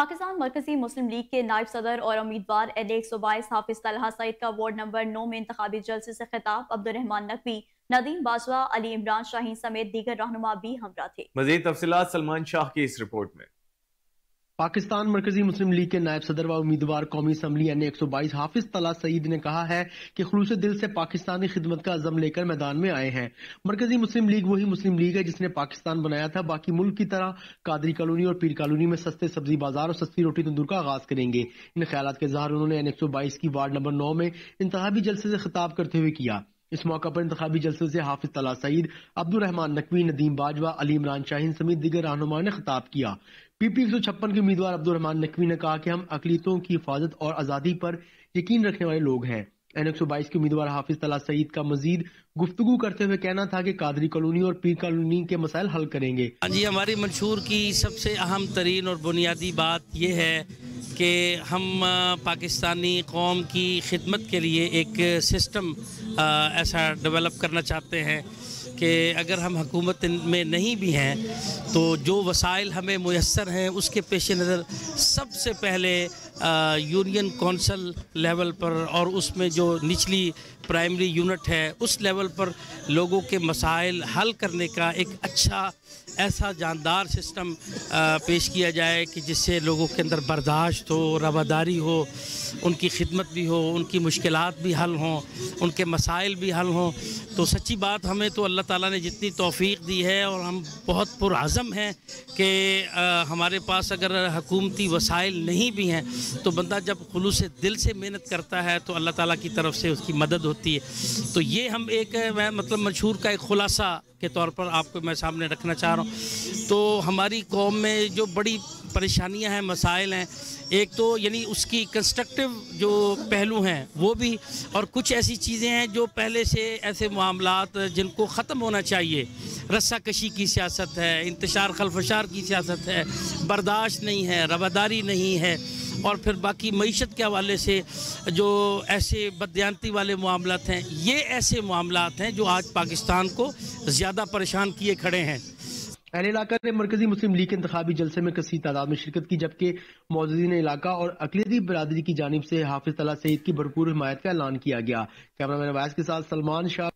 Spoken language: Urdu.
پاکستان مرکزی مسلم لیگ کے نائب صدر اور امیدوار NA-122 حافظ طلحہ سعید کا وارڈ نمبر 9 میں انتخابی جلسے سے خطاب عبدالرحمان نقوی، ندیم باجوہ، علی عمران شاہین سمیت دیگر رہنما بھی ہمراہ تھے۔ مزید تفصیلات سلمان شاہ کی اس رپورٹ میں۔ پاکستان مرکزی مسلم لیگ کے نائب صدر و امیدوار قومی اسمبلی NA-122 حافظ طلحہ سعید نے کہا ہے کہ خلوص دل سے پاکستانی خدمت کا عزم لے کر میدان میں آئے ہیں۔ مرکزی مسلم لیگ وہی مسلم لیگ ہے جس نے پاکستان بنایا تھا، باقی ملک کی طرح قادری کالونی اور پیر کالونی میں سستے سبزی بازار اور سستی روٹی تندور کا آغاز کریں گے۔ ان خیالات کے اظہار انہوں نے NA-122 کی وارڈ نمبر 9 میں انتخابی جلسے سے خطاب کرتے ہوئے کیا۔ اس موقع پر انتخابی جلسے سے حافظ طلحہ سعید، عبدالرحمان نقوی، ندیم باجوہ، علی عمران شاہین سمیت دیگر رہنماؤں نے خطاب کیا۔ PP 156 کے امیدوار عبدالرحمان نقوی نے کہا کہ ہم اقلیتوں کی حفاظت اور آزادی پر یقین رکھنے والے لوگ ہیں۔ NA-122 کے امیدوار حافظ طلحہ سعید کا مزید گفتگو کرتے ہوئے کہنا تھا کہ قادری کالونی اور پیر کالونی کے مسائل حل کریں گے۔ جی، ہماری منشور کی سب سے اہم ترین اور بنیادی بات یہ ہے کہ ہم پاکستانی قوم کی خدمت کے لیے ایک سسٹم ایسا ڈیولپ کرنا چاہتے ہیں کہ اگر ہم حکومت میں نہیں بھی ہیں تو جو وسائل ہمیں میسر ہیں اس کے پیش نظر سب سے پہلے یونین کونسل لیول پر اور اس میں جو نچلی پرائمری یونٹ ہے اس لیول پر لوگوں کے مسائل حل کرنے کا ایک اچھا ایسا جاندار سسٹم پیش کیا جائے کہ جس سے لوگوں کے اندر برداشت ہو، رواداری ہو، ان کی خدمت بھی ہو، ان کی مشکلات بھی حل ہوں، ان کے مسائل بھی حل ہوں۔ تو سچی بات ہمیں تو اللہ تعالیٰ نے جتنی توفیق دی ہے اور ہم بہت پرعزم ہیں کہ ہمارے پاس اگر حکومتی وسائل نہیں بھی ہیں تو بندہ جب خلوص دل سے محنت کرتا ہے تو اللہ تعالیٰ کی طرف سے اس کی مدد ہوتی ہے۔ تو یہ ہم ایک مطلب منشور کا ایک خلاصہ کے طور پر آپ کو میں سامنے رکھنا چاہ رہا ہوں۔ تو ہماری قوم میں جو بڑی پریشانیاں ہیں، مسائل ہیں، ایک تو یعنی اس کی کنسٹرکٹیو جو پہلو ہیں وہ بھی، اور کچھ ایسی چیزیں ہیں جو پہلے سے ایسے معاملات جن کو ختم ہونا چاہیے۔ رسہ کشی کی سیاست ہے، انتشار خلفشار کی سیاست ہے، برداشت نہیں ہے، رواداری نہیں ہے، اور پھر باقی معیشت کے حوالے سے جو ایسے بددیانتی والے معاملات ہیں، یہ ایسے معاملات ہیں جو آج پاکستان کو زیادہ پریشان کیے کھڑے ہیں۔ اہل علاقہ نے مرکزی مسلم لیگ کے انتخابی جلسے میں کثیر تعداد میں شرکت کی، جبکہ معززین علاقہ اور اقلیتی برادری کی جانب سے حافظ طلحہ سعید کی بھرپور حمایت کا اعلان کیا گیا۔ کیمرہ مین عویس کے ساتھ سلمان شاہ۔